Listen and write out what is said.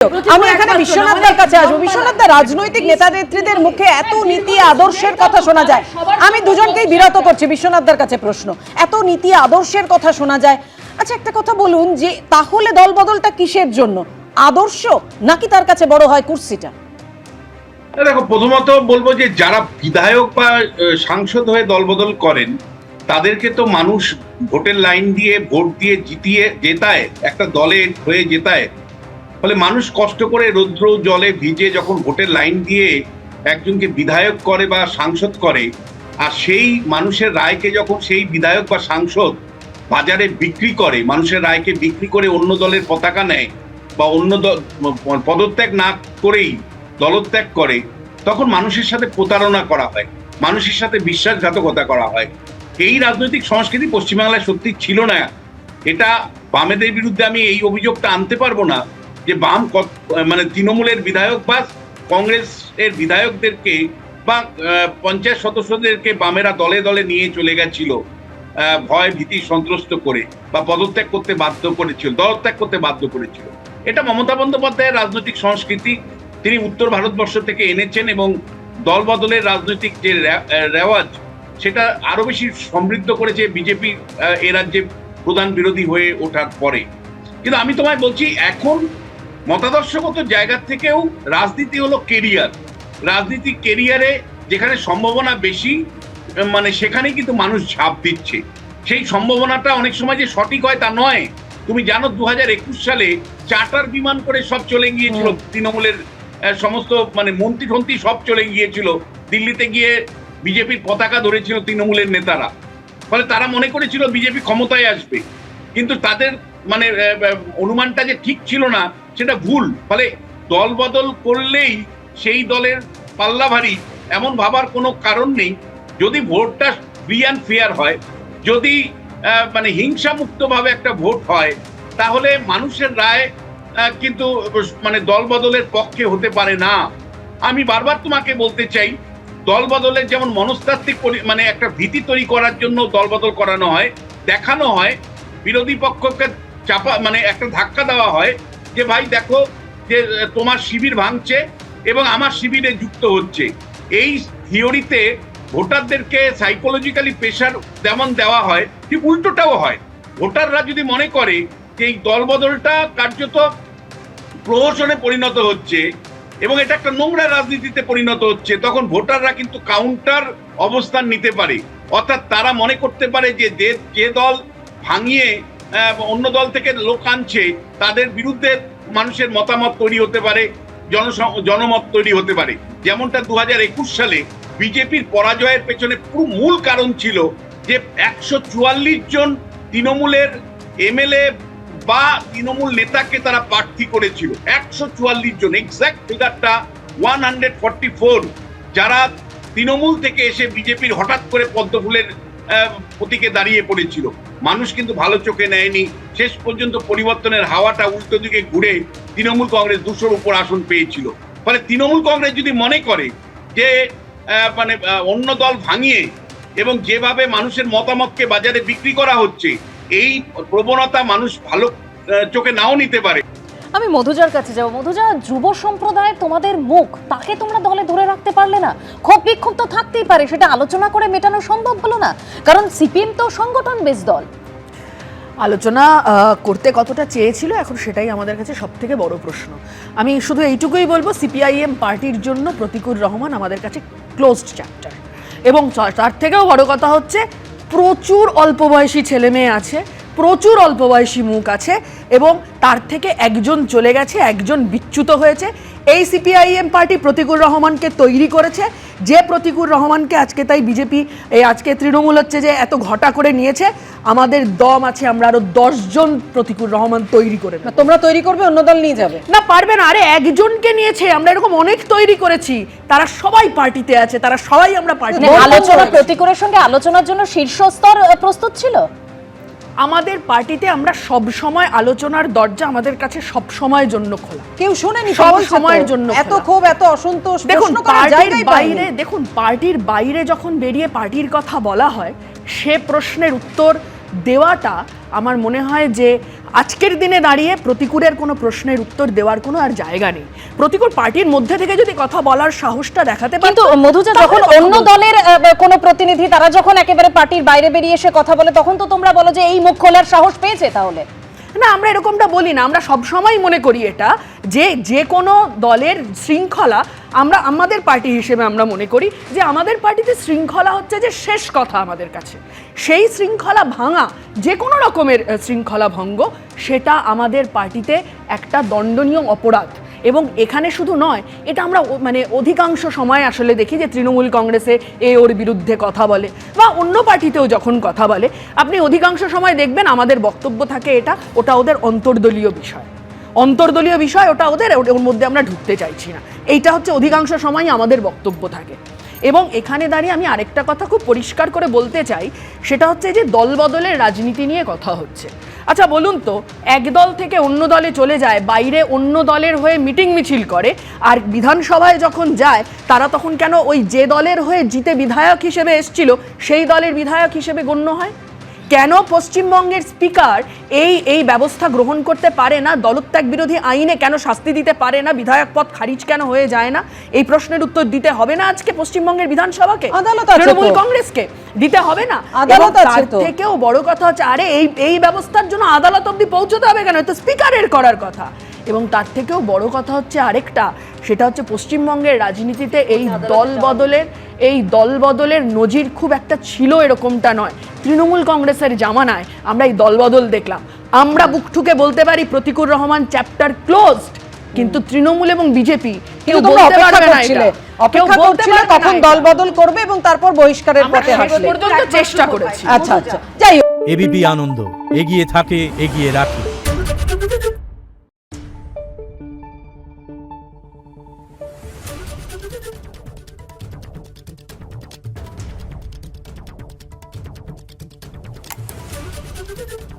আমি এখানে বিশ্বনাথদার কাছে আসবো। বিশ্বনাথদা, রাজনৈতিক নেতা নেত্রীদের মুখে এত নীতি আদর্শের কথা শোনা যায়, আমি দুজনকেই বিরত করছি। বিশ্বনাথদার কাছে প্রশ্ন, এত নীতি আদর্শের কথা শোনা যায়, আচ্ছা একটা কথা বলুন, যে তাহলে দলবদলটা কিসের জন্য? আদর্শ নাকি তার কাছে বড় হয় কুর্সিটা? দেখো, প্রথমত বলবো যে যারা বিধায়ক বা সাংসদ হয়ে দলবদল করেন তাদেরকে তো মানুষ ভোটের লাইন দিয়ে ভোট দিয়ে জিতিয়ে জেতায়, একটা দলে হয়ে জেতায়। ফলে মানুষ কষ্ট করে রৌদ্র জলে ভিজে যখন ভোটের লাইন দিয়ে একজনকে বিধায়ক করে বা সাংসদ করে, আর সেই মানুষের রায়কে যখন সেই বিধায়ক বা সাংসদ বাজারে বিক্রি করে, মানুষের রায়কে বিক্রি করে অন্য দলের পতাকা নেয় বা অন্য পদত্যাগ না করেই দলত্যাগ করে, তখন মানুষের সাথে প্রতারণা করা হয়, মানুষের সাথে বিশ্বাসঘাতকতা করা হয়। এই রাজনৈতিক সংস্কৃতি পশ্চিমবাংলায় সত্যি ছিল না। এটা বামেদের বিরুদ্ধে আমি এই অভিযোগটা আনতে পারবো না যে বাম মানে তৃণমূলের বিধায়ক বা কংগ্রেসের বিধায়কদেরকে বা পঞ্চায়েত সদস্যদেরকে বামেরা দলে দলে নিয়ে চলে গেছিল, ভয় ভীতি সন্ত্রস্ত করে বা পদত্যাগ করতে বাধ্য করেছিল, দলত্যাগ করতে বাধ্য করেছিল। এটা মমতা বন্দ্যোপাধ্যায়ের রাজনৈতিক সংস্কৃতি, তিনি উত্তর ভারতবর্ষ থেকে এনেছেন এবং দল বদলের রাজনৈতিক যে রেওয়াজ সেটা আরো বেশি সমৃদ্ধ করেছে বিজেপি এ রাজ্যে প্রধান বিরোধী হয়ে ওঠার পরে। কিন্তু আমি তোমায় বলছি, এখন মতাদর্শগত জায়গা থেকেও রাজনীতি হলো কেরিয়ার। রাজনীতি কেরিয়ারে যেখানে সম্ভাবনা বেশি, মানে সেখানেই কিন্তু মানুষ ঝাঁপ দিচ্ছে। সেই সম্ভাবনাটা অনেক সময় যে সঠিক হয় তা নয়। তুমি জানো 2021 সালে চার্টার বিমান করে সব চলে গিয়েছিল তৃণমূলের সমস্ত, মানে মন্ত্রী টন্ত্রী সব চলে গিয়েছিল, দিল্লিতে গিয়ে বিজেপির পতাকা ধরেছিল তৃণমূলের নেতারা। ফলে তারা মনে করেছিল বিজেপি ক্ষমতায় আসবে, কিন্তু তাদের মানে অনুমানটা যে ঠিক ছিল না সেটা ভুল। ফলে দল বদল করলেই সেই দলের পাল্লা ভারী এমন ভাবার কোনো কারণ নেই। যদি ভোটটা ফ্রি অ্যান্ড ফেয়ার হয়, যদি মানে হিংসা মুক্ত ভাবে একটা ভোট হয়, তাহলে মানুষের রায় কিন্তু মানে দল বদলের পক্ষে হতে পারে না। আমি বারবার তোমাকে বলতে চাই, দল বদলের যেমন মনস্তাত্ত্বিক মানে একটা ভীতি তৈরি করার জন্য দল বদল করানো হয়, দেখানো হয়, বিরোধী পক্ষকে চাপা মানে একটা ধাক্কা দেওয়া হয় যে ভাই দেখো যে তোমার শিবির ভাঙছে এবং আমার শিবিরে যুক্ত হচ্ছে। এই থিওরিতে ভোটারদেরকে সাইকোলজিক্যালি প্রেশার যেমন দেওয়া হয়, ঠিক উল্টোটাও হয়। ভোটাররা যদি মনে করে যে এই দল বদলটা কার্যত প্রহসনে পরিণত হচ্ছে এবং এটা একটা নোংরা রাজনীতিতে পরিণত হচ্ছে, তখন ভোটাররা কিন্তু কাউন্টার অবস্থান নিতে পারে। অর্থাৎ তারা মনে করতে পারে যে যে দল ভাঙিয়ে অন্য দল থেকে লোক আনছে, তাদের বিরুদ্ধে মানুষের মতামত তৈরি হতে পারে, জনমত তৈরি হতে পারে। যেমনটা 2021 সালে বিজেপির পরাজয়ের পেছনে পুরো মূল কারণ ছিল যে 144 জন তৃণমূলের এমএলএ বা তৃণমূল নেতাকে তারা প্রার্থী করেছিল। 144 জন, এক্সাক্ট ফিগারটা 144, যারা তৃণমূল থেকে এসে বিজেপির হঠাৎ করে পদ্মফুলের প্রতীকে দাঁড়িয়ে পড়েছিল। মানুষ কিন্তু ভালো চোখে নেয়নি। শেষ পর্যন্ত পরিবর্তনের হাওয়াটা উল্টো দিকে ঘুরে তৃণমূল কংগ্রেস 200-র উপর আসন পেয়েছিল। ফলে তৃণমূল কংগ্রেস যদি মনে করে যে মানে অন্য দল ভাঙিয়ে এবং যেভাবে মানুষের মতামতকে বাজারে বিক্রি করা হচ্ছে, এই প্রবণতা মানুষ ভালো চোখে নাও নিতে পারে। আমি মধুজার কাছে যাবো। মধুজা, যুব সম্প্রদায় তোমাদের মুখ, তাকে তোমরা দলে ধরে রাখতে পারলে না? ক্ষোভ বিক্ষোভ তো থাকতেই পারে, সেটা আলোচনা করে মেটানো সম্ভব হলো না? কারণ সিপিএম তো সংগঠন বেশ দল। আলোচনা করতে কতটা চেয়েছিল, এখন সেটাই আমাদের কাছে সব থেকে বড় প্রশ্ন। আমি শুধু এইটুকুই বলবো, সিপিআইএম পার্টির জন্য প্রতিকুর রহমান আমাদের কাছে ক্লোজড চ্যাপ্টার। এবং তার থেকেও বড় কথা হচ্ছে, প্রচুর অল্প বয়সী ছেলে মেয়ে আছে, প্রচুর অল্প বয়সী মুখ আছে, এবং তার থেকে একজন চলে গেছে, একজন বিচ্যুত হয়েছে। এই সিপিআইএম পার্টি প্রতিকুর রহমানকে তৈরি করেছে, যে প্রতিকুর রহমানকে আজকে তাই বিজেপি এই আজকে তৃণমূল হচ্ছে যে এত ঘটা করে নিয়েছে। আমাদের দম আছে, আমরা আরো 10 জন প্রতিকুর রহমান তৈরি করে নেব। তোমরা তৈরি করবে, অন্য দল নিয়ে যাবে? না, পারবে না। আরে একজনকে নিয়েছে, আমরা এরকম অনেক তৈরি করেছি, তারা সবাই পার্টিতে আছে, তারা সবাই আমরা পার্টি। আলোচনা, প্রতিকুরের সঙ্গে আলোচনার জন্য শীর্ষ স্তর প্রস্তুত ছিল আমাদের পার্টিতে। আমরা সব সময় আলোচনার দরজা আমাদের কাছে সব সময়ের জন্য খোলা। কেউ শোনেনি সব সময়ের জন্য এত ক্ষোভ, এত অসন্তোষ। দেখুন, পার্টির বাইরে, দেখুন পার্টির বাইরে যখন বেরিয়ে পার্টির কথা বলা হয়, সে প্রশ্নের উত্তর দেওয়াটা আমার মনে হয় যে আজকের দিনে দাঁড়িয়ে প্রতিকূলের কোনো প্রশ্নের উত্তর দেওয়ার কোনো আর জায়গা নেই। প্রতিকূল পার্টির মধ্যে থেকে যদি কথা বলার সাহসটা দেখাতে পারে, কিন্তু মধুজা যখন অন্য দলের কোনো প্রতিনিধি তারা যখন একেবারে পার্টির বাইরে বেরিয়ে এসে কথা বলে, তখন তো তোমরা বলো যে এই মুখ খোলার সাহস পেয়েছে। তাহলে না, আমরা এরকমটা বলি না। আমরা সবসময় মনে করি এটা যে কোনো দলের শৃঙ্খলা, আমরা আমাদের পার্টি হিসেবে আমরা মনে করি যে আমাদের পার্টিতে শৃঙ্খলা হচ্ছে যে শেষ কথা আমাদের কাছে। সেই শৃঙ্খলা ভাঙা, যে কোনো রকমের শৃঙ্খলা ভঙ্গ, সেটা আমাদের পার্টিতে একটা দণ্ডনীয় অপরাধ। এবং এখানে শুধু নয়, এটা আমরা মানে অধিকাংশ সময় আসলে দেখি যে তৃণমূল কংগ্রেসে ওর বিরুদ্ধে কথা বলে বা অন্য পার্টিতেও যখন কথা বলে, আপনি অধিকাংশ সময় দেখবেন আমাদের বক্তব্য থাকে ওটা ওদের অন্তর্দলীয় বিষয়, ওটা ওর মধ্যে আমরা ঢুকতে চাইছি না। এইটা হচ্ছে অধিকাংশ সময় আমাদের বক্তব্য থাকে। এবং এখানে দাঁড়িয়ে আমি আরেকটা কথা খুব পরিষ্কার করে বলতে চাই, সেটা হচ্ছে যে দলবদলের রাজনীতি নিয়ে কথা হচ্ছে। আচ্ছা বলুন তো, এক দল থেকে অন্য দলে চলে যায়, বাইরে অন্য দলের হয়ে মিটিং মিছিল করে, আর বিধানসভায় যখন যায় তারা তখন কেন ওই যে দলের হয়ে জিতে বিধায়ক হিসেবে এসছিল সেই দলের বিধায়ক হিসেবে গণ্য হয়? কেন পশ্চিমবঙ্গের স্পিকার এই ব্যবস্থা গ্রহণ করতে পারে না? দলত্যাগ বিরোধী আইনে কেন শাস্তি দিতে পারে না? বিধায়ক পদ খারিজ কেন হয়ে যায় না? এই প্রশ্নের উত্তর দিতে হবে না আজকে পশ্চিমবঙ্গের বিধানসভাকে, তৃণমূল কংগ্রেসকে দিতে হবে না? তার থেকেও বড় কথা হচ্ছে, আরে এই ব্যবস্থার জন্য আদালত অব্দি পৌঁছতে হবে কেন? তো স্পিকারের করার কথা। এবং তার থেকেও বড় কথা হচ্ছে আরেকটা, সেটা হচ্ছে পশ্চিমবঙ্গের রাজনীতিতে এই দল বদলের নজির খুব একটা ছিল এরকমটা নয়। তৃণমূল কংগ্রেসের জামানায় আমরা এই দলবদল দেখলাম। আমরা বুক ঠুকে বলতে পারি প্রতিকুর রহমান চ্যাপ্টার ক্লোজড, কিন্তু তৃণমূল এবং বিজেপি কেউ বলতে পারবে না এটা। অপেক্ষা করছিল কখন দলবদল করবে এবং তারপর বহিষ্কারের পথে হাঁটবে। পর্যন্ত চেষ্টা করেছি। আচ্ছা, যাই হোক, এবিপি আনন্দ এগিয়ে থাকে, এগিয়ে রাখে। Thank you.